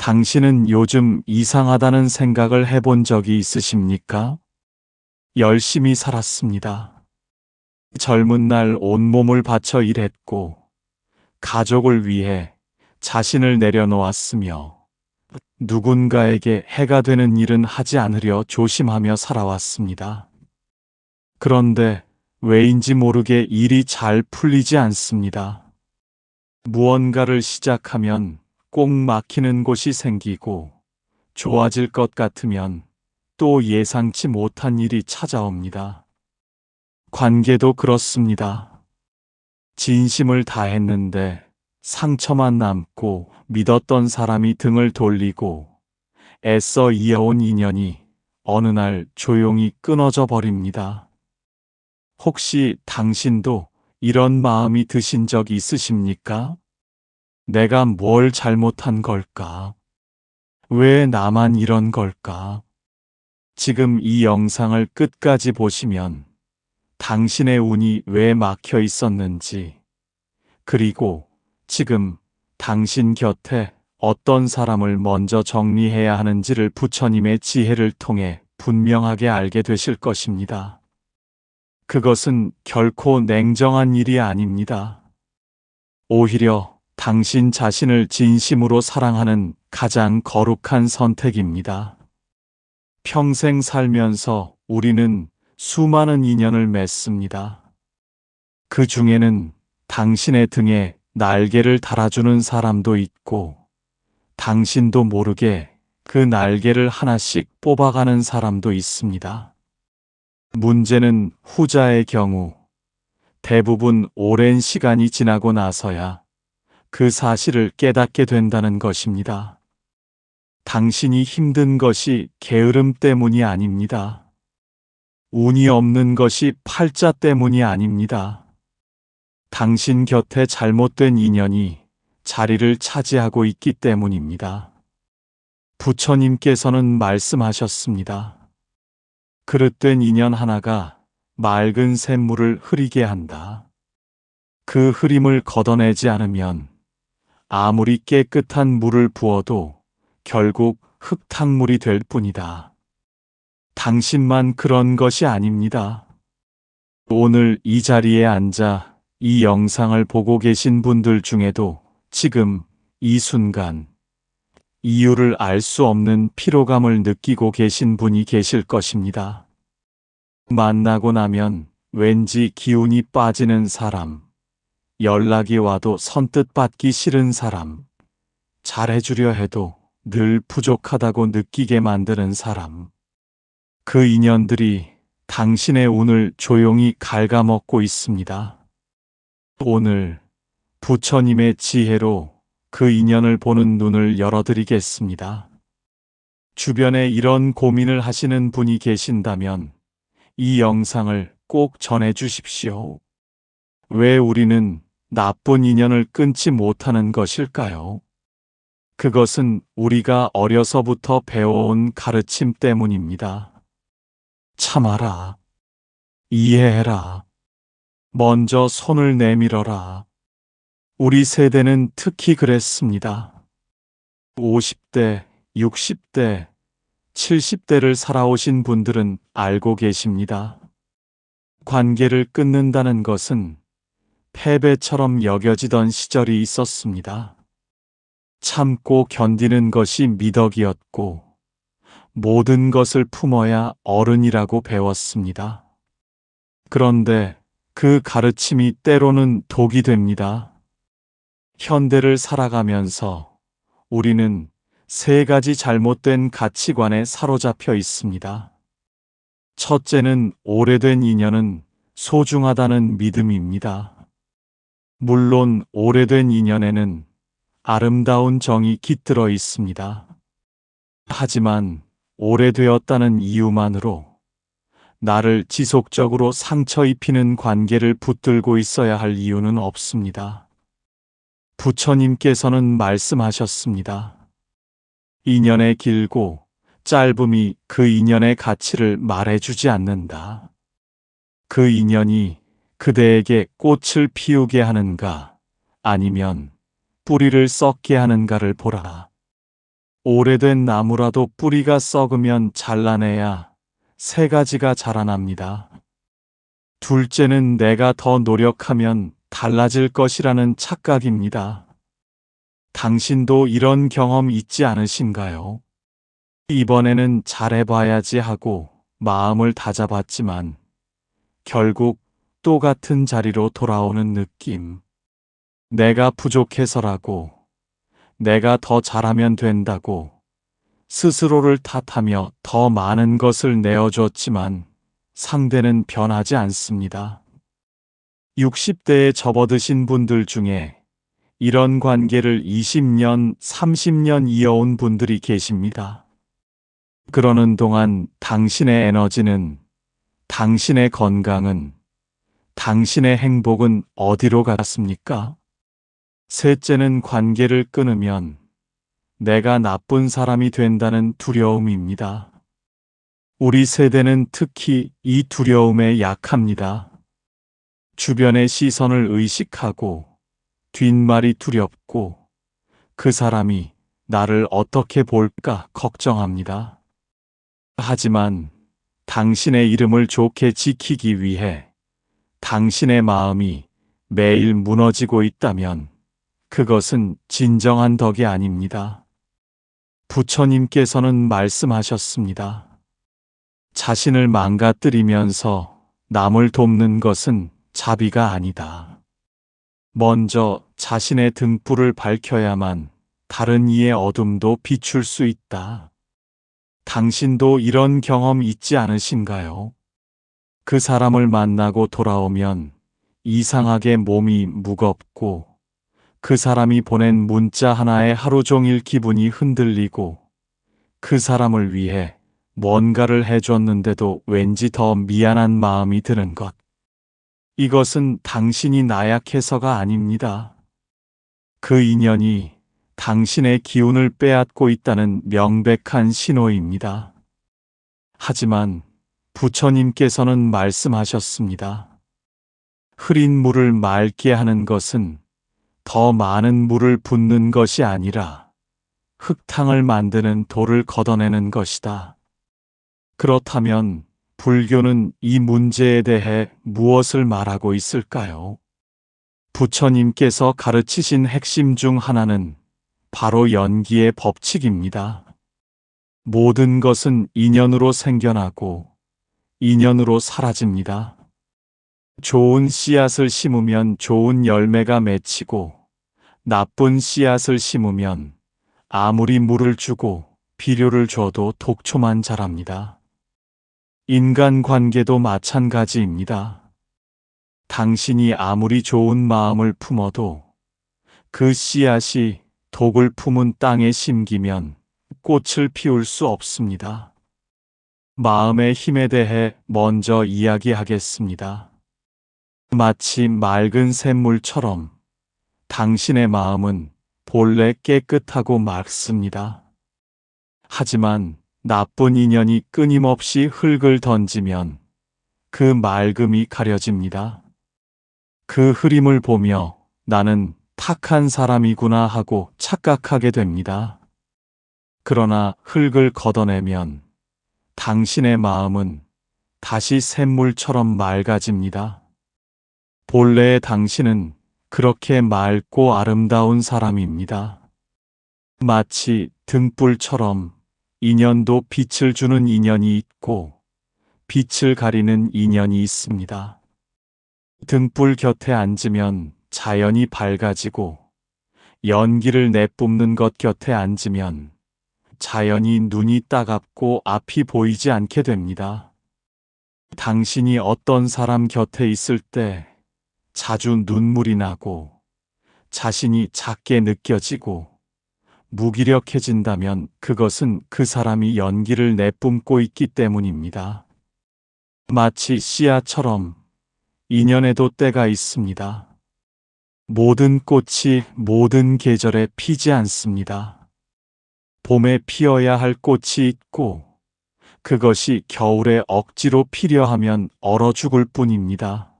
당신은 요즘 이상하다는 생각을 해본 적이 있으십니까? 열심히 살았습니다. 젊은 날 온몸을 바쳐 일했고, 가족을 위해 자신을 내려놓았으며, 누군가에게 해가 되는 일은 하지 않으려 조심하며 살아왔습니다. 그런데 왜인지 모르게 일이 잘 풀리지 않습니다. 무언가를 시작하면 꼭 막히는 곳이 생기고, 좋아질 것 같으면 또 예상치 못한 일이 찾아옵니다. 관계도 그렇습니다. 진심을 다했는데 상처만 남고 믿었던 사람이 등을 돌리고 애써 이어온 인연이 어느 날 조용히 끊어져 버립니다. 혹시 당신도 이런 마음이 드신 적 있으십니까? 내가 뭘 잘못한 걸까? 왜 나만 이런 걸까? 지금 이 영상을 끝까지 보시면 당신의 운이 왜 막혀 있었는지, 그리고 지금 당신 곁에 어떤 사람을 먼저 정리해야 하는지를 부처님의 지혜를 통해 분명하게 알게 되실 것입니다. 그것은 결코 냉정한 일이 아닙니다. 오히려 당신 자신을 진심으로 사랑하는 가장 거룩한 선택입니다. 평생 살면서 우리는 수많은 인연을 맺습니다. 그 중에는 당신의 등에 날개를 달아주는 사람도 있고, 당신도 모르게 그 날개를 하나씩 뽑아가는 사람도 있습니다. 문제는 후자의 경우 대부분 오랜 시간이 지나고 나서야 그 사실을 깨닫게 된다는 것입니다. 당신이 힘든 것이 게으름 때문이 아닙니다. 운이 없는 것이 팔자 때문이 아닙니다. 당신 곁에 잘못된 인연이 자리를 차지하고 있기 때문입니다. 부처님께서는 말씀하셨습니다. 그릇된 인연 하나가 맑은 샘물을 흐리게 한다. 그 흐림을 걷어내지 않으면 아무리 깨끗한 물을 부어도 결국 흙탕물이 될 뿐이다. 당신만 그런 것이 아닙니다. 오늘 이 자리에 앉아 이 영상을 보고 계신 분들 중에도 지금 이 순간 이유를 알 수 없는 피로감을 느끼고 계신 분이 계실 것입니다. 만나고 나면 왠지 기운이 빠지는 사람, 연락이 와도 선뜻 받기 싫은 사람, 잘해주려 해도 늘 부족하다고 느끼게 만드는 사람, 그 인연들이 당신의 운을 조용히 갉아먹고 있습니다. 오늘 부처님의 지혜로 그 인연을 보는 눈을 열어드리겠습니다. 주변에 이런 고민을 하시는 분이 계신다면 이 영상을 꼭 전해주십시오. 왜 우리는 나쁜 인연을 끊지 못하는 것일까요? 그것은 우리가 어려서부터 배워온 가르침 때문입니다. 참아라. 이해해라. 먼저 손을 내밀어라. 우리 세대는 특히 그랬습니다. 50대, 60대, 70대를 살아오신 분들은 알고 계십니다. 관계를 끊는다는 것은 패배처럼 여겨지던 시절이 있었습니다. 참고 견디는 것이 미덕이었고, 모든 것을 품어야 어른이라고 배웠습니다. 그런데 그 가르침이 때로는 독이 됩니다. 현대를 살아가면서 우리는 세 가지 잘못된 가치관에 사로잡혀 있습니다. 첫째는 오래된 인연은 소중하다는 믿음입니다. 물론 오래된 인연에는 아름다운 정이 깃들어 있습니다. 하지만 오래되었다는 이유만으로 나를 지속적으로 상처 입히는 관계를 붙들고 있어야 할 이유는 없습니다. 부처님께서는 말씀하셨습니다. 인연의 길고 짧음이 그 인연의 가치를 말해주지 않는다. 그 인연이 그대에게 꽃을 피우게 하는가, 아니면 뿌리를 썩게 하는가를 보라. 오래된 나무라도 뿌리가 썩으면 잘라내야 새 가지가 자라납니다. 둘째는 내가 더 노력하면 달라질 것이라는 착각입니다. 당신도 이런 경험 있지 않으신가요? 이번에는 잘해봐야지 하고 마음을 다잡았지만 결국 또 같은 자리로 돌아오는 느낌. 내가 부족해서라고, 내가 더 잘하면 된다고 스스로를 탓하며 더 많은 것을 내어줬지만 상대는 변하지 않습니다. 60대에 접어드신 분들 중에 이런 관계를 20년, 30년 이어온 분들이 계십니다. 그러는 동안 당신의 에너지는, 당신의 건강은, 당신의 행복은 어디로 갔습니까? 셋째는 관계를 끊으면 내가 나쁜 사람이 된다는 두려움입니다. 우리 세대는 특히 이 두려움에 약합니다. 주변의 시선을 의식하고 뒷말이 두렵고 그 사람이 나를 어떻게 볼까 걱정합니다. 하지만 당신의 이름을 좋게 지키기 위해 당신의 마음이 매일 무너지고 있다면 그것은 진정한 덕이 아닙니다. 부처님께서는 말씀하셨습니다. 자신을 망가뜨리면서 남을 돕는 것은 자비가 아니다. 먼저 자신의 등불을 밝혀야만 다른 이의 어둠도 비출 수 있다. 당신도 이런 경험 있지 않으신가요? 그 사람을 만나고 돌아오면 이상하게 몸이 무겁고 그 사람이 보낸 문자 하나에 하루 종일 기분이 흔들리고 그 사람을 위해 뭔가를 해줬는데도 왠지 더 미안한 마음이 드는 것. 이것은 당신이 나약해서가 아닙니다. 그 인연이 당신의 기운을 빼앗고 있다는 명백한 신호입니다. 하지만 부처님께서는 말씀하셨습니다. 흐린 물을 맑게 하는 것은 더 많은 물을 붓는 것이 아니라 흙탕을 만드는 돌을 걷어내는 것이다. 그렇다면 불교는 이 문제에 대해 무엇을 말하고 있을까요? 부처님께서 가르치신 핵심 중 하나는 바로 연기의 법칙입니다. 모든 것은 인연으로 생겨나고 인연으로 사라집니다. 좋은 씨앗을 심으면 좋은 열매가 맺히고 나쁜 씨앗을 심으면 아무리 물을 주고 비료를 줘도 독초만 자랍니다. 인간관계도 마찬가지입니다. 당신이 아무리 좋은 마음을 품어도 그 씨앗이 독을 품은 땅에 심기면 꽃을 피울 수 없습니다. 마음의 힘에 대해 먼저 이야기하겠습니다. 마치 맑은 샘물처럼 당신의 마음은 본래 깨끗하고 맑습니다. 하지만 나쁜 인연이 끊임없이 흙을 던지면 그 맑음이 가려집니다. 그 흐림을 보며 나는 탁한 사람이구나 하고 착각하게 됩니다. 그러나 흙을 걷어내면 당신의 마음은 다시 샘물처럼 맑아집니다. 본래의 당신은 그렇게 맑고 아름다운 사람입니다. 마치 등불처럼 인연도 빛을 주는 인연이 있고 빛을 가리는 인연이 있습니다. 등불 곁에 앉으면 자연이 밝아지고 연기를 내뿜는 것 곁에 앉으면 자연히 눈이 따갑고 앞이 보이지 않게 됩니다. 당신이 어떤 사람 곁에 있을 때 자주 눈물이 나고 자신이 작게 느껴지고 무기력해진다면 그것은 그 사람이 연기를 내뿜고 있기 때문입니다. 마치 씨앗처럼 인연에도 때가 있습니다. 모든 꽃이 모든 계절에 피지 않습니다. 봄에 피어야 할 꽃이 있고 그것이 겨울에 억지로 피려 하면 얼어 죽을 뿐입니다.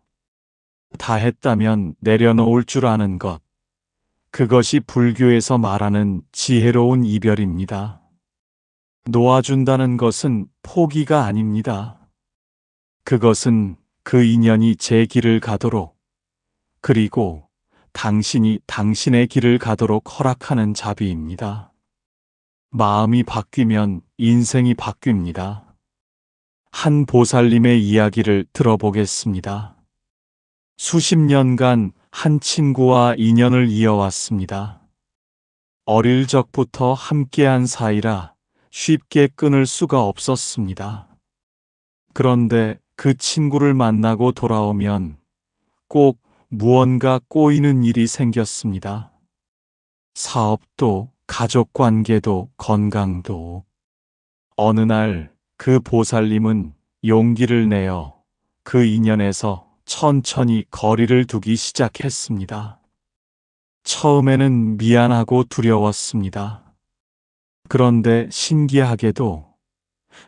다 했다면 내려놓을 줄 아는 것, 그것이 불교에서 말하는 지혜로운 이별입니다. 놓아준다는 것은 포기가 아닙니다. 그것은 그 인연이 제 길을 가도록, 그리고 당신이 당신의 길을 가도록 허락하는 자비입니다. 마음이 바뀌면 인생이 바뀝니다. 한 보살님의 이야기를 들어보겠습니다. 수십 년간 한 친구와 인연을 이어왔습니다. 어릴 적부터 함께한 사이라 쉽게 끊을 수가 없었습니다. 그런데 그 친구를 만나고 돌아오면 꼭 무언가 꼬이는 일이 생겼습니다. 사업도, 가족 관계도, 건강도. 어느 날 그 보살님은 용기를 내어 그 인연에서 천천히 거리를 두기 시작했습니다. 처음에는 미안하고 두려웠습니다. 그런데 신기하게도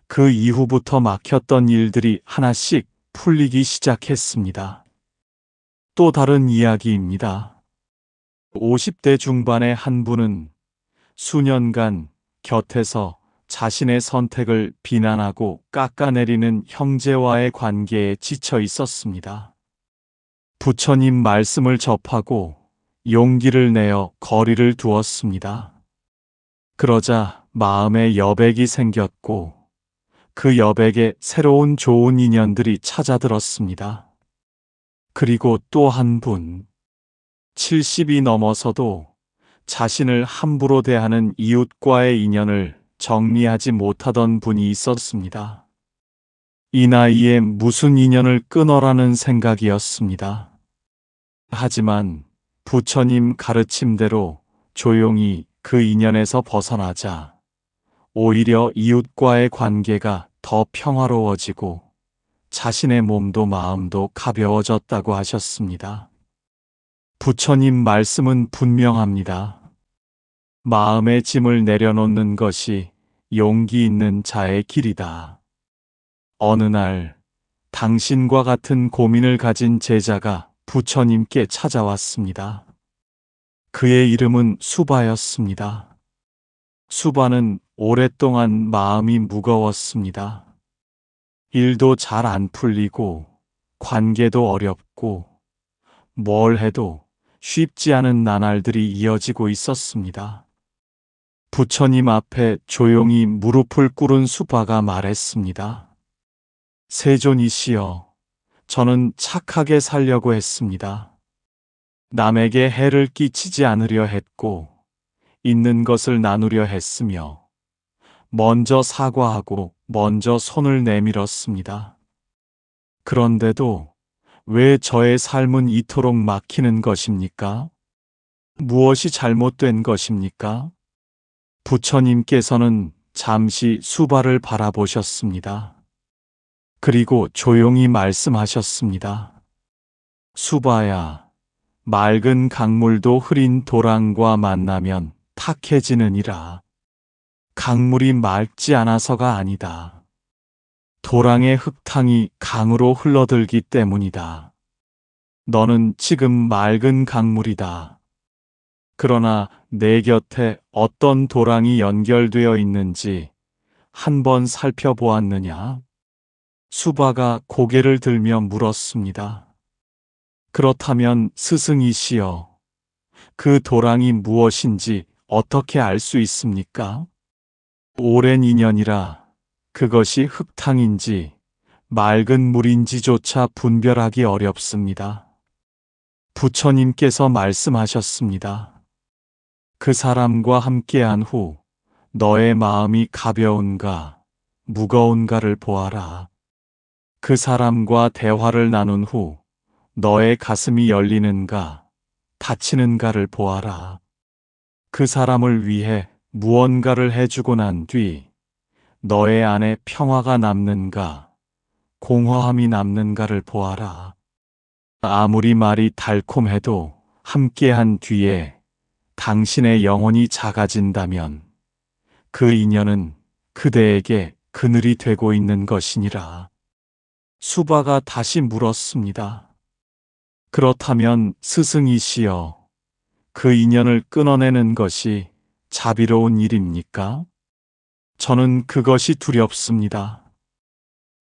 그 이후부터 막혔던 일들이 하나씩 풀리기 시작했습니다. 또 다른 이야기입니다. 50대 중반의 한 분은 수년간 곁에서 자신의 선택을 비난하고 깎아내리는 형제와의 관계에 지쳐 있었습니다. 부처님 말씀을 접하고 용기를 내어 거리를 두었습니다. 그러자 마음에 여백이 생겼고 그 여백에 새로운 좋은 인연들이 찾아들었습니다. 그리고 또 한 분, 70이 넘어서도 자신을 함부로 대하는 이웃과의 인연을 정리하지 못하던 분이 있었습니다. 이 나이에 무슨 인연을 끊어라는 생각이었습니다. 하지만 부처님 가르침대로 조용히 그 인연에서 벗어나자 오히려 이웃과의 관계가 더 평화로워지고 자신의 몸도 마음도 가벼워졌다고 하셨습니다. 부처님 말씀은 분명합니다. 마음의 짐을 내려놓는 것이 용기 있는 자의 길이다. 어느 날 당신과 같은 고민을 가진 제자가 부처님께 찾아왔습니다. 그의 이름은 수바였습니다. 수바는 오랫동안 마음이 무거웠습니다. 일도 잘 안 풀리고 관계도 어렵고 뭘 해도 쉽지 않은 나날들이 이어지고 있었습니다. 부처님 앞에 조용히 무릎을 꿇은 수바가 말했습니다. 세존이시여, 저는 착하게 살려고 했습니다. 남에게 해를 끼치지 않으려 했고, 있는 것을 나누려 했으며, 먼저 사과하고 먼저 손을 내밀었습니다. 그런데도 왜 저의 삶은 이토록 막히는 것입니까? 무엇이 잘못된 것입니까? 부처님께서는 잠시 수바를 바라보셨습니다. 그리고 조용히 말씀하셨습니다. 수바야, 맑은 강물도 흐린 도랑과 만나면 탁해지느니라. 강물이 맑지 않아서가 아니다. 도랑의 흙탕이 강으로 흘러들기 때문이다. 너는 지금 맑은 강물이다. 그러나 내 곁에 어떤 도랑이 연결되어 있는지 한번 살펴보았느냐? 수바가 고개를 들며 물었습니다. 그렇다면 스승이시여, 그 도랑이 무엇인지 어떻게 알 수 있습니까? 오랜 인연이라 그것이 흙탕인지 맑은 물인지조차 분별하기 어렵습니다. 부처님께서 말씀하셨습니다. 그 사람과 함께한 후 너의 마음이 가벼운가 무거운가를 보아라. 그 사람과 대화를 나눈 후 너의 가슴이 열리는가 닫히는가를 보아라. 그 사람을 위해 무언가를 해주고 난 뒤 너의 안에 평화가 남는가 공허함이 남는가를 보아라. 아무리 말이 달콤해도 함께한 뒤에 당신의 영혼이 작아진다면 그 인연은 그대에게 그늘이 되고 있는 것이니라. 수바가 다시 물었습니다. 그렇다면 스승이시여, 그 인연을 끊어내는 것이 자비로운 일입니까? 저는 그것이 두렵습니다.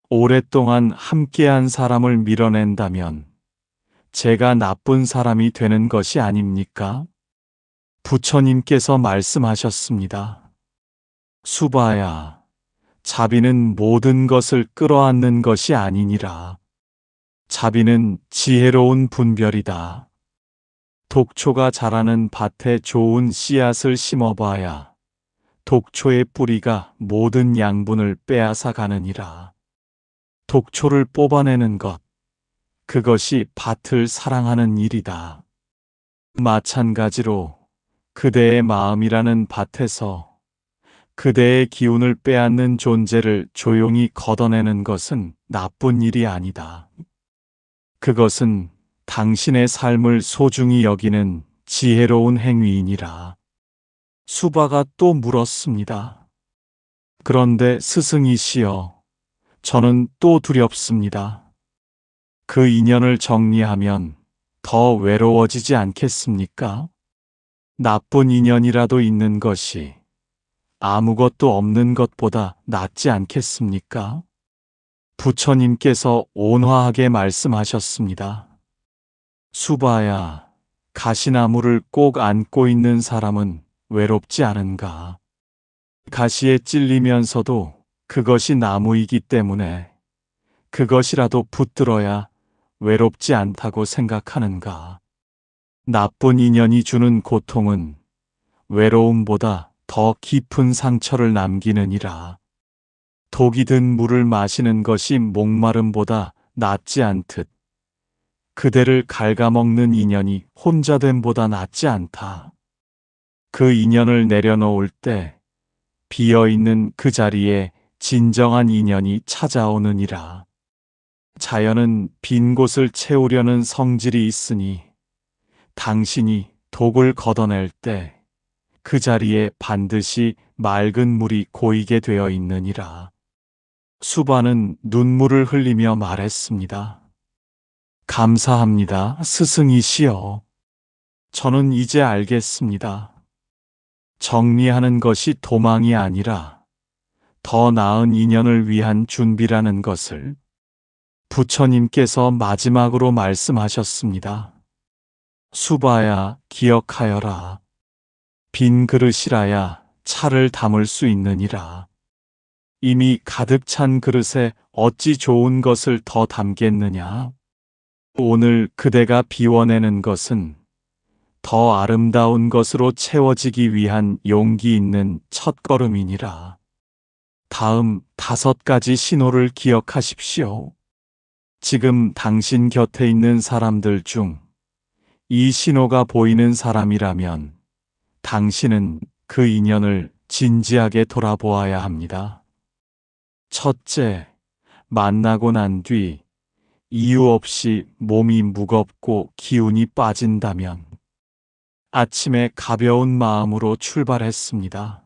오랫동안 함께한 사람을 밀어낸다면 제가 나쁜 사람이 되는 것이 아닙니까? 부처님께서 말씀하셨습니다. 수바야, 자비는 모든 것을 끌어안는 것이 아니니라. 자비는 지혜로운 분별이다. 독초가 자라는 밭에 좋은 씨앗을 심어봐야 독초의 뿌리가 모든 양분을 빼앗아 가느니라. 독초를 뽑아내는 것, 그것이 밭을 사랑하는 일이다. 마찬가지로 그대의 마음이라는 밭에서 그대의 기운을 빼앗는 존재를 조용히 걷어내는 것은 나쁜 일이 아니다. 그것은 당신의 삶을 소중히 여기는 지혜로운 행위이니라. 수바가 또 물었습니다. 그런데 스승이시여, 저는 또 두렵습니다. 그 인연을 정리하면 더 외로워지지 않겠습니까? 나쁜 인연이라도 있는 것이 아무것도 없는 것보다 낫지 않겠습니까? 부처님께서 온화하게 말씀하셨습니다. 수바야, 가시나무를 꼭 안고 있는 사람은 외롭지 않은가? 가시에 찔리면서도 그것이 나무이기 때문에 그것이라도 붙들어야 외롭지 않다고 생각하는가? 나쁜 인연이 주는 고통은 외로움보다 더 깊은 상처를 남기느니라. 독이 든 물을 마시는 것이 목마름보다 낫지 않듯 그대를 갉아먹는 인연이 혼자됨보다 낫지 않다. 그 인연을 내려놓을 때 비어있는 그 자리에 진정한 인연이 찾아오느니라. 자연은 빈 곳을 채우려는 성질이 있으니 당신이 독을 걷어낼 때 그 자리에 반드시 맑은 물이 고이게 되어 있느니라. 수바는 눈물을 흘리며 말했습니다. 감사합니다, 스승이시여. 저는 이제 알겠습니다. 정리하는 것이 도망이 아니라 더 나은 인연을 위한 준비라는 것을. 부처님께서 마지막으로 말씀하셨습니다. 수바야, 기억하여라. 빈 그릇이라야 차를 담을 수 있느니라. 이미 가득 찬 그릇에 어찌 좋은 것을 더 담겠느냐? 오늘 그대가 비워내는 것은 더 아름다운 것으로 채워지기 위한 용기 있는 첫걸음이니라. 다음 5가지 신호를 기억하십시오. 지금 당신 곁에 있는 사람들 중 이 신호가 보이는 사람이라면 당신은 그 인연을 진지하게 돌아보아야 합니다. 첫째, 만나고 난 뒤 이유 없이 몸이 무겁고 기운이 빠진다면 아침에 가벼운 마음으로 출발했습니다.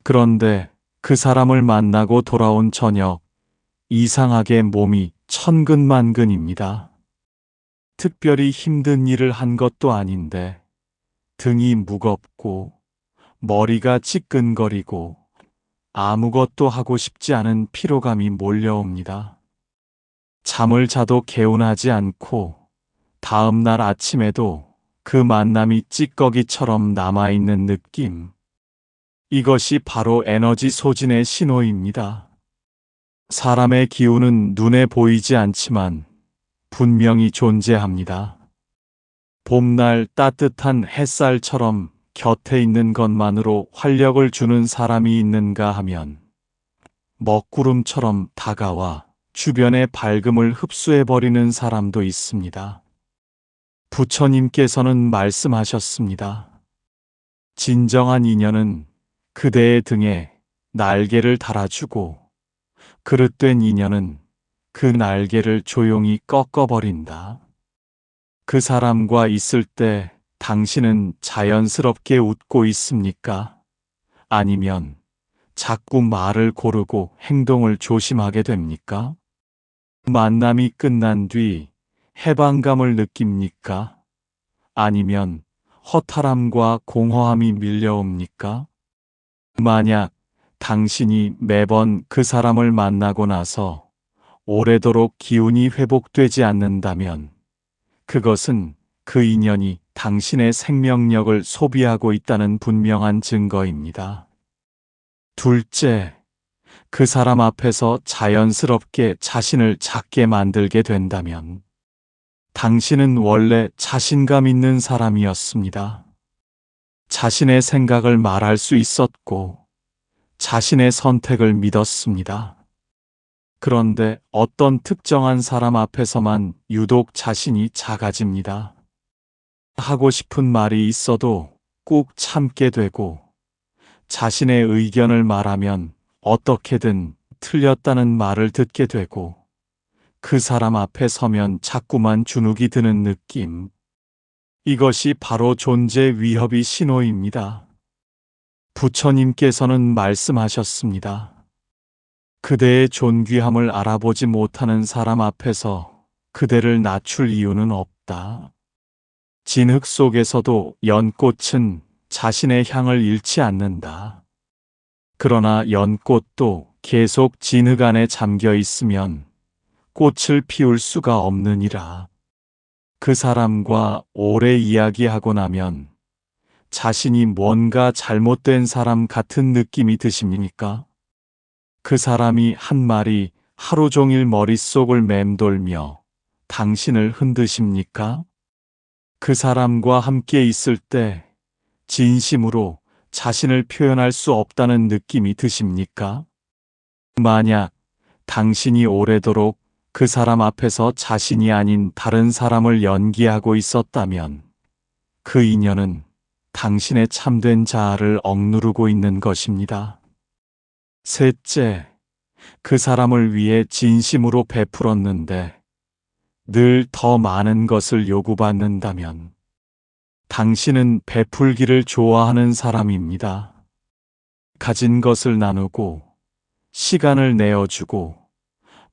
그런데 그 사람을 만나고 돌아온 저녁, 이상하게 몸이 천근만근입니다. 특별히 힘든 일을 한 것도 아닌데 등이 무겁고 머리가 찌끈거리고 아무것도 하고 싶지 않은 피로감이 몰려옵니다. 잠을 자도 개운하지 않고 다음 날 아침에도 그 만남이 찌꺼기처럼 남아있는 느낌. 이것이 바로 에너지 소진의 신호입니다. 사람의 기운은 눈에 보이지 않지만 분명히 존재합니다. 봄날 따뜻한 햇살처럼 곁에 있는 것만으로 활력을 주는 사람이 있는가 하면 먹구름처럼 다가와 주변의 밝음을 흡수해버리는 사람도 있습니다. 부처님께서는 말씀하셨습니다. 진정한 인연은 그대의 등에 날개를 달아주고 그릇된 인연은 그 날개를 조용히 꺾어버린다. 그 사람과 있을 때 당신은 자연스럽게 웃고 있습니까? 아니면 자꾸 말을 고르고 행동을 조심하게 됩니까? 만남이 끝난 뒤 해방감을 느낍니까? 아니면 허탈함과 공허함이 밀려옵니까? 만약 당신이 매번 그 사람을 만나고 나서 오래도록 기운이 회복되지 않는다면 그것은 그 인연이 당신의 생명력을 소비하고 있다는 분명한 증거입니다. 둘째, 그 사람 앞에서 자연스럽게 자신을 작게 만들게 된다면 당신은 원래 자신감 있는 사람이었습니다. 자신의 생각을 말할 수 있었고 자신의 선택을 믿었습니다. 그런데 어떤 특정한 사람 앞에서만 유독 자신이 작아집니다. 하고 싶은 말이 있어도 꾹 참게 되고 자신의 의견을 말하면 어떻게든 틀렸다는 말을 듣게 되고 그 사람 앞에 서면 자꾸만 주눅이 드는 느낌. 이것이 바로 존재 위협의 신호입니다. 부처님께서는 말씀하셨습니다. 그대의 존귀함을 알아보지 못하는 사람 앞에서 그대를 낮출 이유는 없다. 진흙 속에서도 연꽃은 자신의 향을 잃지 않는다. 그러나 연꽃도 계속 진흙 안에 잠겨 있으면 꽃을 피울 수가 없느니라. 그 사람과 오래 이야기하고 나면 자신이 뭔가 잘못된 사람 같은 느낌이 드십니까? 그 사람이 한 말이 하루 종일 머릿속을 맴돌며 당신을 흔드십니까? 그 사람과 함께 있을 때 진심으로 자신을 표현할 수 없다는 느낌이 드십니까? 만약 당신이 오래도록 그 사람 앞에서 자신이 아닌 다른 사람을 연기하고 있었다면 그 인연은 당신의 참된 자아를 억누르고 있는 것입니다. 셋째, 그 사람을 위해 진심으로 베풀었는데 늘 더 많은 것을 요구받는다면 당신은 베풀기를 좋아하는 사람입니다. 가진 것을 나누고 시간을 내어주고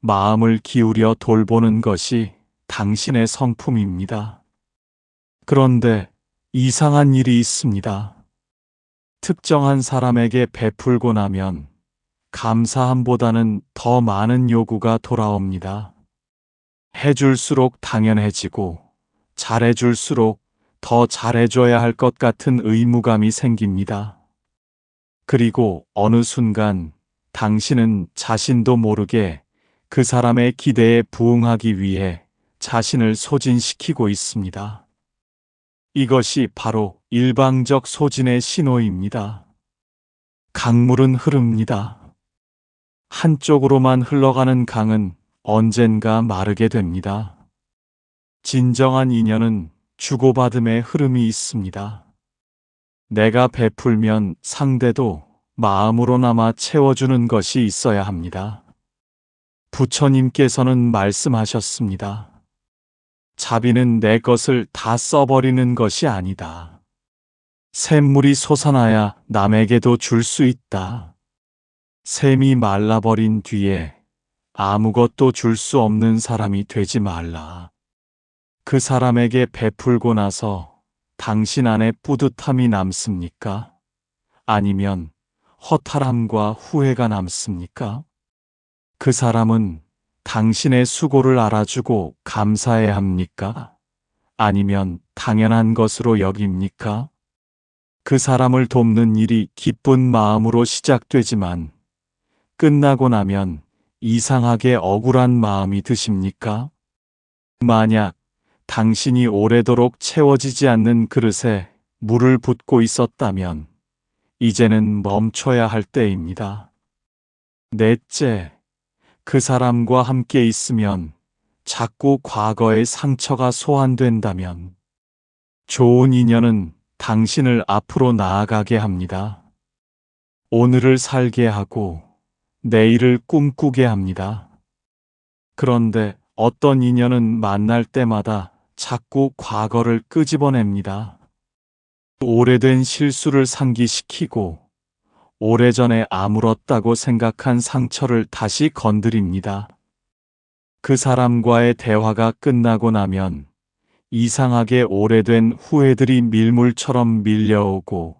마음을 기울여 돌보는 것이 당신의 성품입니다. 그런데 이상한 일이 있습니다. 특정한 사람에게 베풀고 나면 감사함보다는 더 많은 요구가 돌아옵니다. 해줄수록 당연해지고 잘해줄수록 더 잘해줘야 할 것 같은 의무감이 생깁니다. 그리고 어느 순간 당신은 자신도 모르게 그 사람의 기대에 부응하기 위해 자신을 소진시키고 있습니다. 이것이 바로 일방적 소진의 신호입니다. 강물은 흐릅니다. 한쪽으로만 흘러가는 강은 언젠가 마르게 됩니다. 진정한 인연은 주고받음의 흐름이 있습니다. 내가 베풀면 상대도 마음으로나마 채워주는 것이 있어야 합니다. 부처님께서는 말씀하셨습니다. 자비는 내 것을 다 써버리는 것이 아니다. 샘물이 솟아나야 남에게도 줄 수 있다. 샘이 말라버린 뒤에 아무것도 줄 수 없는 사람이 되지 말라. 그 사람에게 베풀고 나서 당신 안에 뿌듯함이 남습니까? 아니면 허탈함과 후회가 남습니까? 그 사람은 당신의 수고를 알아주고 감사해야 합니까? 아니면 당연한 것으로 여깁니까? 그 사람을 돕는 일이 기쁜 마음으로 시작되지만 끝나고 나면 이상하게 억울한 마음이 드십니까? 만약 당신이 오래도록 채워지지 않는 그릇에 물을 붓고 있었다면 이제는 멈춰야 할 때입니다. 넷째, 그 사람과 함께 있으면 자꾸 과거의 상처가 소환된다면 좋은 인연은 당신을 앞으로 나아가게 합니다. 오늘을 살게 하고 내일을 꿈꾸게 합니다. 그런데 어떤 인연은 만날 때마다 자꾸 과거를 끄집어냅니다. 오래된 실수를 상기시키고 오래전에 아물었다고 생각한 상처를 다시 건드립니다. 그 사람과의 대화가 끝나고 나면 이상하게 오래된 후회들이 밀물처럼 밀려오고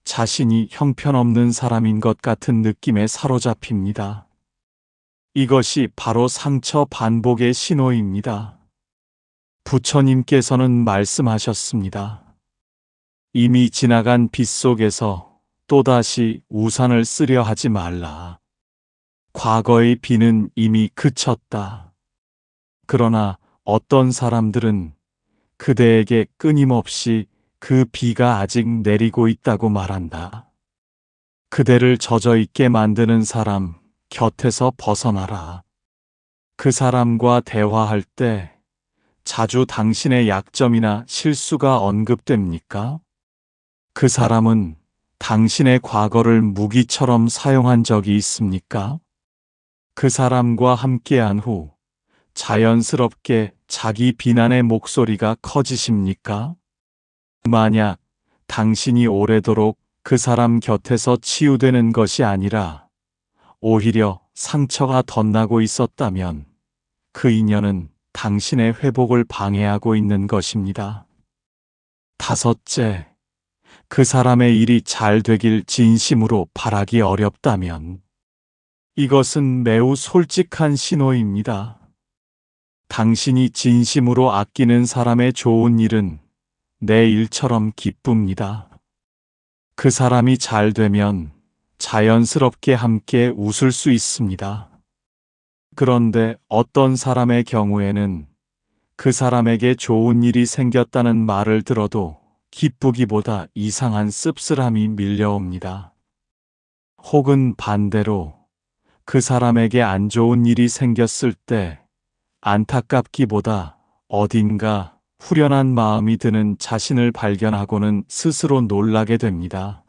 자신이 형편없는 사람인 것 같은 느낌에 사로잡힙니다. 이것이 바로 상처 반복의 신호입니다. 부처님께서는 말씀하셨습니다. 이미 지나간 빗속에서 또다시 우산을 쓰려 하지 말라. 과거의 비는 이미 그쳤다. 그러나 어떤 사람들은 그대에게 끊임없이 그 비가 아직 내리고 있다고 말한다. 그대를 젖어 있게 만드는 사람 곁에서 벗어나라. 그 사람과 대화할 때 자주 당신의 약점이나 실수가 언급됩니까? 그 사람은 당신의 과거를 무기처럼 사용한 적이 있습니까? 그 사람과 함께한 후 자연스럽게 자기 비난의 목소리가 커지십니까? 만약 당신이 오래도록 그 사람 곁에서 치유되는 것이 아니라 오히려 상처가 덧나고 있었다면 그 인연은 당신의 회복을 방해하고 있는 것입니다. 다섯째, 그 사람의 일이 잘 되길 진심으로 바라기 어렵다면 이것은 매우 솔직한 신호입니다. 당신이 진심으로 아끼는 사람의 좋은 일은 내 일처럼 기쁩니다. 그 사람이 잘 되면 자연스럽게 함께 웃을 수 있습니다. 그런데 어떤 사람의 경우에는 그 사람에게 좋은 일이 생겼다는 말을 들어도 기쁘기보다 이상한 씁쓸함이 밀려옵니다. 혹은 반대로 그 사람에게 안 좋은 일이 생겼을 때 안타깝기보다 어딘가 후련한 마음이 드는 자신을 발견하고는 스스로 놀라게 됩니다.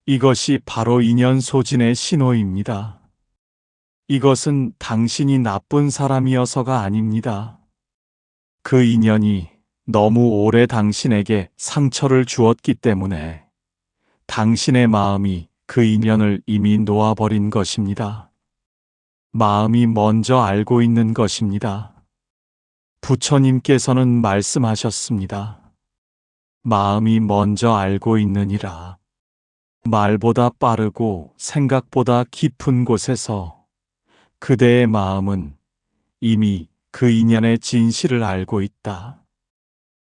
이것이 바로 인연 소진의 신호입니다. 이것은 당신이 나쁜 사람이어서가 아닙니다. 그 인연이 너무 오래 당신에게 상처를 주었기 때문에 당신의 마음이 그 인연을 이미 놓아버린 것입니다. 마음이 먼저 알고 있는 것입니다. 부처님께서는 말씀하셨습니다. 마음이 먼저 알고 있느니라. 말보다 빠르고 생각보다 깊은 곳에서 그대의 마음은 이미 그 인연의 진실을 알고 있다.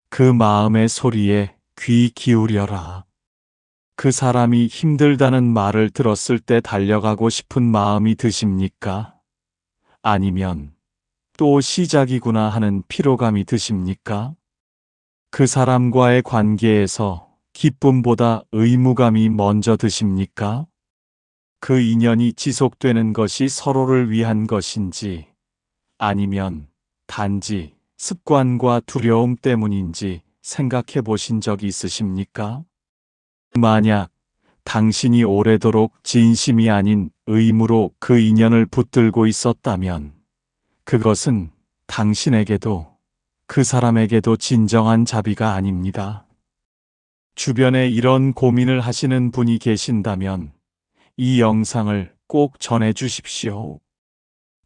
그 마음의 소리에 귀 기울여라. 그 사람이 힘들다는 말을 들었을 때 달려가고 싶은 마음이 드십니까? 아니면 또 시작이구나 하는 피로감이 드십니까? 그 사람과의 관계에서 기쁨보다 의무감이 먼저 드십니까? 그 인연이 지속되는 것이 서로를 위한 것인지 아니면 단지 습관과 두려움 때문인지 생각해 보신 적 있으십니까? 만약 당신이 오래도록 진심이 아닌 의무로 그 인연을 붙들고 있었다면 그것은 당신에게도 그 사람에게도 진정한 자비가 아닙니다. 주변에 이런 고민을 하시는 분이 계신다면 이 영상을 꼭 전해 주십시오.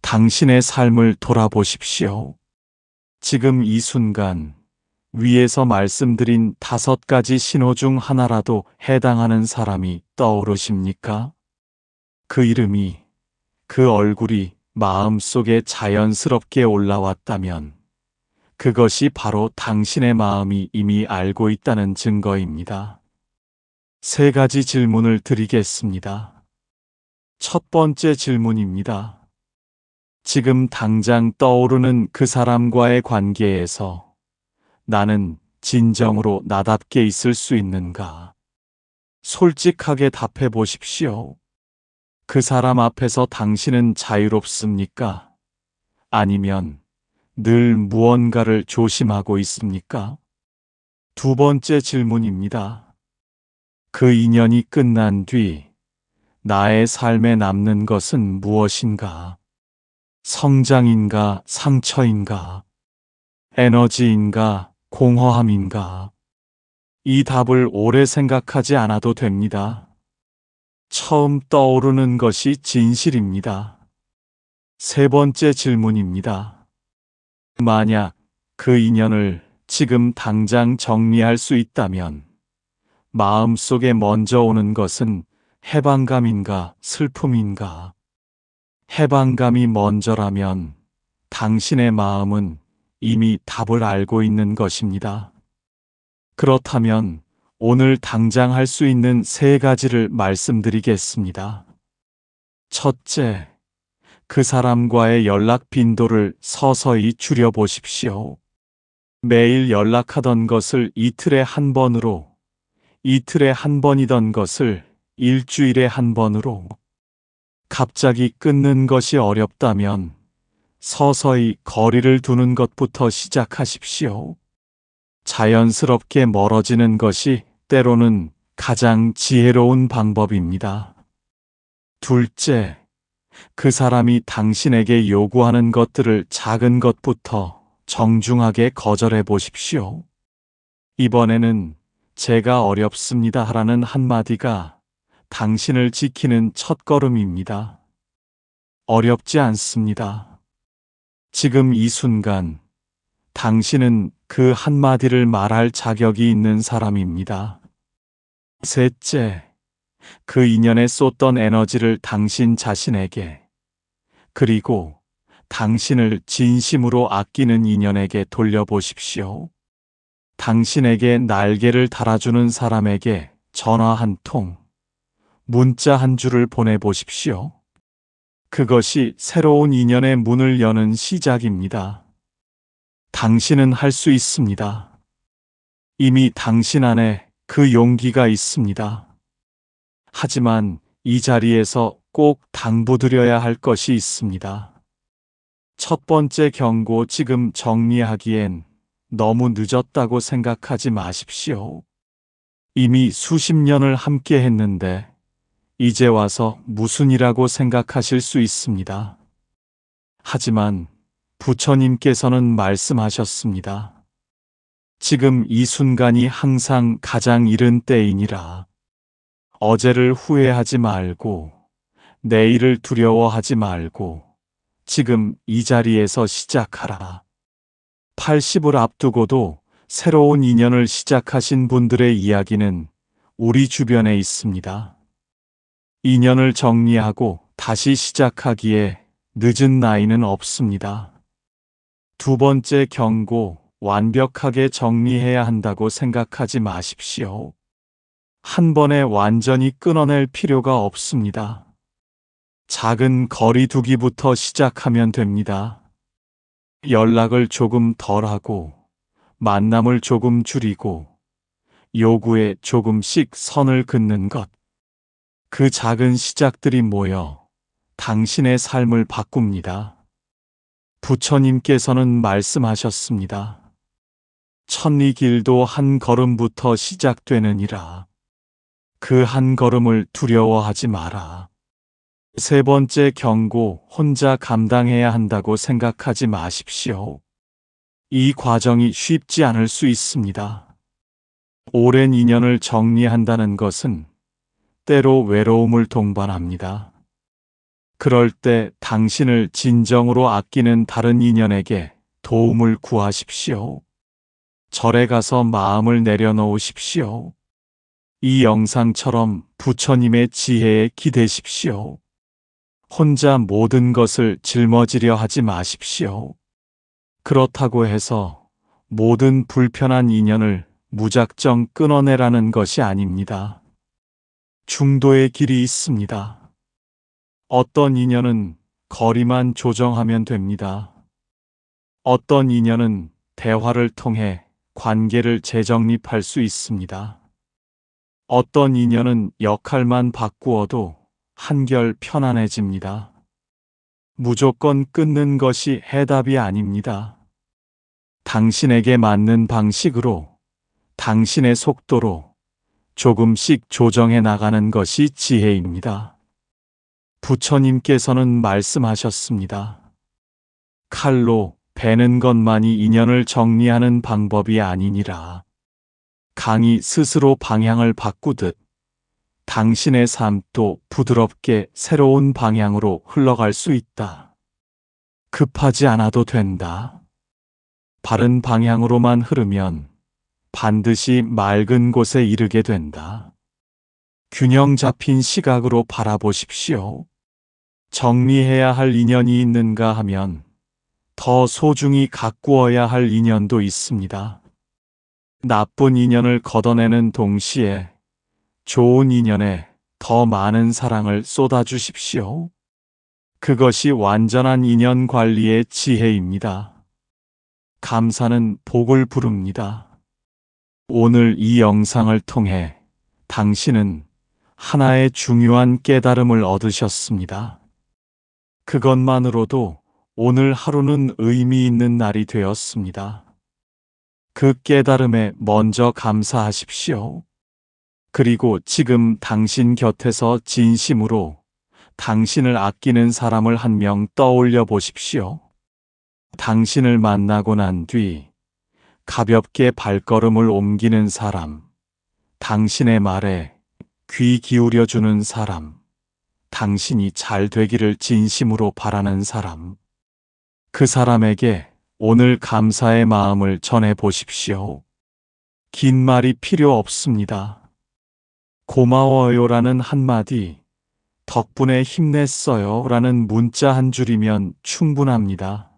당신의 삶을 돌아보십시오. 지금 이 순간 위에서 말씀드린 5가지 신호 중 하나라도 해당하는 사람이 떠오르십니까? 그 이름이, 그 얼굴이 마음속에 자연스럽게 올라왔다면 그것이 바로 당신의 마음이 이미 알고 있다는 증거입니다. 3가지 질문을 드리겠습니다. 첫 번째 질문입니다. 지금 당장 떠오르는 그 사람과의 관계에서 나는 진정으로 나답게 있을 수 있는가? 솔직하게 답해 보십시오. 그 사람 앞에서 당신은 자유롭습니까? 아니면 늘 무언가를 조심하고 있습니까? 두 번째 질문입니다. 그 인연이 끝난 뒤 나의 삶에 남는 것은 무엇인가? 성장인가, 상처인가, 에너지인가, 공허함인가? 이 답을 오래 생각하지 않아도 됩니다. 처음 떠오르는 것이 진실입니다. 3번째 질문입니다. 만약 그 인연을 지금 당장 정리할 수 있다면 마음속에 먼저 오는 것은 해방감인가 슬픔인가? 해방감이 먼저라면 당신의 마음은 이미 답을 알고 있는 것입니다. 그렇다면 오늘 당장 할 수 있는 3가지를 말씀드리겠습니다. 첫째, 그 사람과의 연락 빈도를 서서히 줄여보십시오. 매일 연락하던 것을 이틀에 한 번으로, 이틀에 한 번이던 것을 일주일에 한 번으로, 갑자기 끊는 것이 어렵다면 서서히 거리를 두는 것부터 시작하십시오. 자연스럽게 멀어지는 것이 때로는 가장 지혜로운 방법입니다. 둘째, 그 사람이 당신에게 요구하는 것들을 작은 것부터 정중하게 거절해 보십시오. 이번에는 제가 어렵습니다 라는 한마디가 당신을 지키는 첫걸음입니다. 어렵지 않습니다. 지금 이 순간 당신은 그 한마디를 말할 자격이 있는 사람입니다. 셋째, 그 인연에 쏟던 에너지를 당신 자신에게, 그리고 당신을 진심으로 아끼는 인연에게 돌려보십시오. 당신에게 날개를 달아주는 사람에게 전화 한 통, 문자 한 줄을 보내보십시오. 그것이 새로운 인연의 문을 여는 시작입니다. 당신은 할 수 있습니다. 이미 당신 안에 그 용기가 있습니다. 하지만 이 자리에서 꼭 당부드려야 할 것이 있습니다. 첫 번째 경고, 지금 정리하기엔 너무 늦었다고 생각하지 마십시오. 이미 수십 년을 함께 했는데 이제 와서 무슨 일이라고 생각하실 수 있습니다. 하지만 부처님께서는 말씀하셨습니다. 지금 이 순간이 항상 가장 이른 때이니라. 어제를 후회하지 말고, 내일을 두려워하지 말고, 지금 이 자리에서 시작하라. 80을 앞두고도 새로운 인연을 시작하신 분들의 이야기는 우리 주변에 있습니다. 인연을 정리하고 다시 시작하기에 늦은 나이는 없습니다. 두 번째 경고, 완벽하게 정리해야 한다고 생각하지 마십시오. 한 번에 완전히 끊어낼 필요가 없습니다. 작은 거리 두기부터 시작하면 됩니다. 연락을 조금 덜하고, 만남을 조금 줄이고, 요구에 조금씩 선을 긋는 것. 그 작은 시작들이 모여 당신의 삶을 바꿉니다. 부처님께서는 말씀하셨습니다. 천리 길도 한 걸음부터 시작되느니라. 그 한 걸음을 두려워하지 마라. 세 번째 경고, 혼자 감당해야 한다고 생각하지 마십시오. 이 과정이 쉽지 않을 수 있습니다. 오랜 인연을 정리한다는 것은 때로 외로움을 동반합니다. 그럴 때 당신을 진정으로 아끼는 다른 인연에게 도움을 구하십시오. 절에 가서 마음을 내려놓으십시오. 이 영상처럼 부처님의 지혜에 기대십시오. 혼자 모든 것을 짊어지려 하지 마십시오. 그렇다고 해서 모든 불편한 인연을 무작정 끊어내라는 것이 아닙니다. 중도의 길이 있습니다. 어떤 인연은 거리만 조정하면 됩니다. 어떤 인연은 대화를 통해 관계를 재정립할 수 있습니다. 어떤 인연은 역할만 바꾸어도 한결 편안해집니다. 무조건 끊는 것이 해답이 아닙니다. 당신에게 맞는 방식으로, 당신의 속도로 조금씩 조정해 나가는 것이 지혜입니다. 부처님께서는 말씀하셨습니다. 칼로 베는 것만이 인연을 정리하는 방법이 아니니라. 강이 스스로 방향을 바꾸듯 당신의 삶도 부드럽게 새로운 방향으로 흘러갈 수 있다. 급하지 않아도 된다. 바른 방향으로만 흐르면 반드시 맑은 곳에 이르게 된다. 균형 잡힌 시각으로 바라보십시오. 정리해야 할 인연이 있는가 하면 더 소중히 가꾸어야 할 인연도 있습니다. 나쁜 인연을 걷어내는 동시에 좋은 인연에 더 많은 사랑을 쏟아주십시오. 그것이 완전한 인연 관리의 지혜입니다. 감사는 복을 부릅니다. 오늘 이 영상을 통해 당신은 하나의 중요한 깨달음을 얻으셨습니다. 그것만으로도 오늘 하루는 의미 있는 날이 되었습니다. 그 깨달음에 먼저 감사하십시오. 그리고 지금 당신 곁에서 진심으로 당신을 아끼는 사람을 한 명 떠올려 보십시오. 당신을 만나고 난 뒤 가볍게 발걸음을 옮기는 사람, 당신의 말에 귀 기울여주는 사람, 당신이 잘 되기를 진심으로 바라는 사람, 그 사람에게 오늘 감사의 마음을 전해 보십시오. 긴 말이 필요 없습니다. 고마워요라는 한마디, 덕분에 힘냈어요라는 문자 한 줄이면 충분합니다.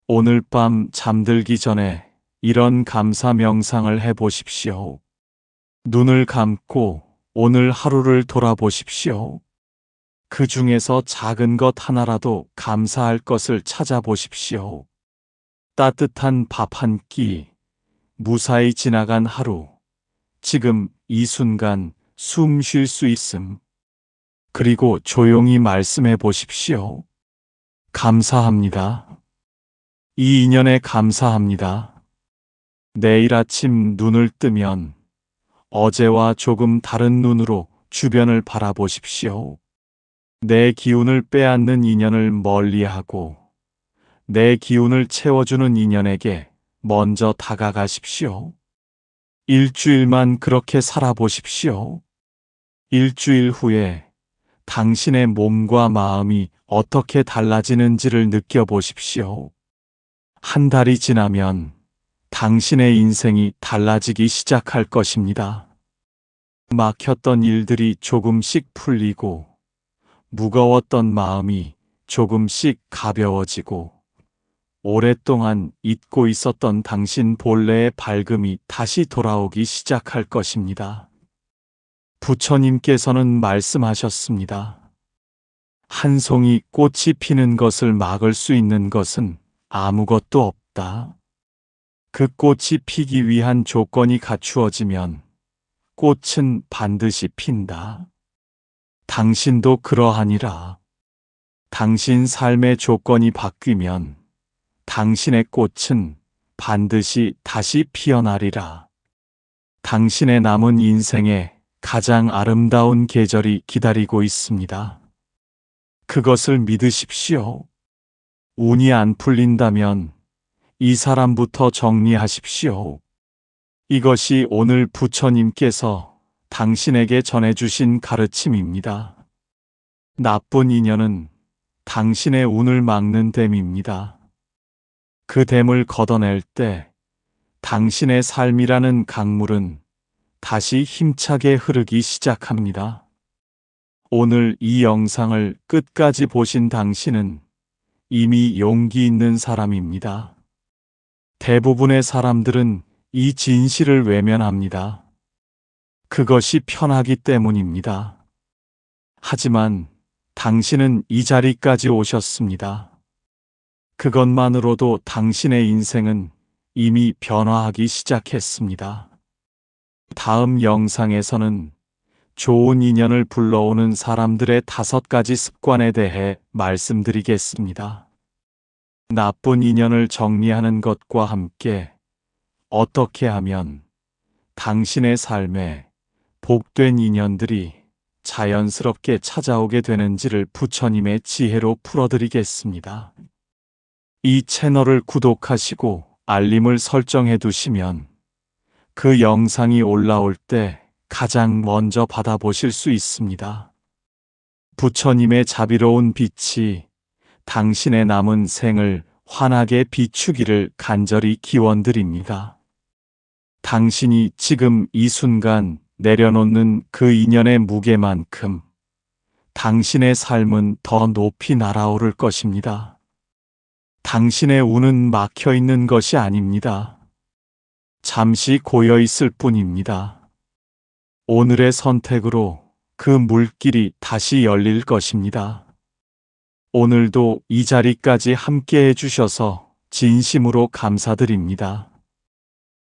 오늘 밤 잠들기 전에 이런 감사 명상을 해 보십시오. 눈을 감고 오늘 하루를 돌아보십시오. 그 중에서 작은 것 하나라도 감사할 것을 찾아보십시오. 따뜻한 밥 한 끼, 무사히 지나간 하루, 지금 이 순간 숨 쉴 수 있음. 그리고 조용히 말씀해 보십시오. 감사합니다. 이 인연에 감사합니다. 내일 아침 눈을 뜨면 어제와 조금 다른 눈으로 주변을 바라보십시오. 내 기운을 빼앗는 인연을 멀리하고 내 기운을 채워주는 인연에게 먼저 다가가십시오. 일주일만 그렇게 살아보십시오. 일주일 후에 당신의 몸과 마음이 어떻게 달라지는지를 느껴보십시오. 한 달이 지나면 당신의 인생이 달라지기 시작할 것입니다. 막혔던 일들이 조금씩 풀리고 무거웠던 마음이 조금씩 가벼워지고 오랫동안 잊고 있었던 당신 본래의 밝음이 다시 돌아오기 시작할 것입니다. 부처님께서는 말씀하셨습니다. 한 송이 꽃이 피는 것을 막을 수 있는 것은 아무것도 없다. 그 꽃이 피기 위한 조건이 갖추어지면 꽃은 반드시 핀다. 당신도 그러하니라. 당신 삶의 조건이 바뀌면 당신의 꽃은 반드시 다시 피어나리라. 당신의 남은 인생에 가장 아름다운 계절이 기다리고 있습니다. 그것을 믿으십시오. 운이 안 풀린다면 이 사람부터 정리하십시오. 이것이 오늘 부처님께서 당신에게 전해주신 가르침입니다. 나쁜 인연은 당신의 운을 막는 댐입니다. 그 댐을 걷어낼 때 당신의 삶이라는 강물은 다시 힘차게 흐르기 시작합니다. 오늘 이 영상을 끝까지 보신 당신은 이미 용기 있는 사람입니다. 대부분의 사람들은 이 진실을 외면합니다. 그것이 편하기 때문입니다. 하지만 당신은 이 자리까지 오셨습니다. 그것만으로도 당신의 인생은 이미 변화하기 시작했습니다. 다음 영상에서는 좋은 인연을 불러오는 사람들의 5가지 습관에 대해 말씀드리겠습니다. 나쁜 인연을 정리하는 것과 함께 어떻게 하면 당신의 삶에 복된 인연들이 자연스럽게 찾아오게 되는지를 부처님의 지혜로 풀어드리겠습니다. 이 채널을 구독하시고 알림을 설정해 두시면 그 영상이 올라올 때 가장 먼저 받아보실 수 있습니다. 부처님의 자비로운 빛이 당신의 남은 생을 환하게 비추기를 간절히 기원드립니다. 당신이 지금 이 순간 내려놓는 그 인연의 무게만큼 당신의 삶은 더 높이 날아오를 것입니다. 당신의 운은 막혀 있는 것이 아닙니다. 잠시 고여 있을 뿐입니다. 오늘의 선택으로 그 물길이 다시 열릴 것입니다. 오늘도 이 자리까지 함께 해주셔서 진심으로 감사드립니다.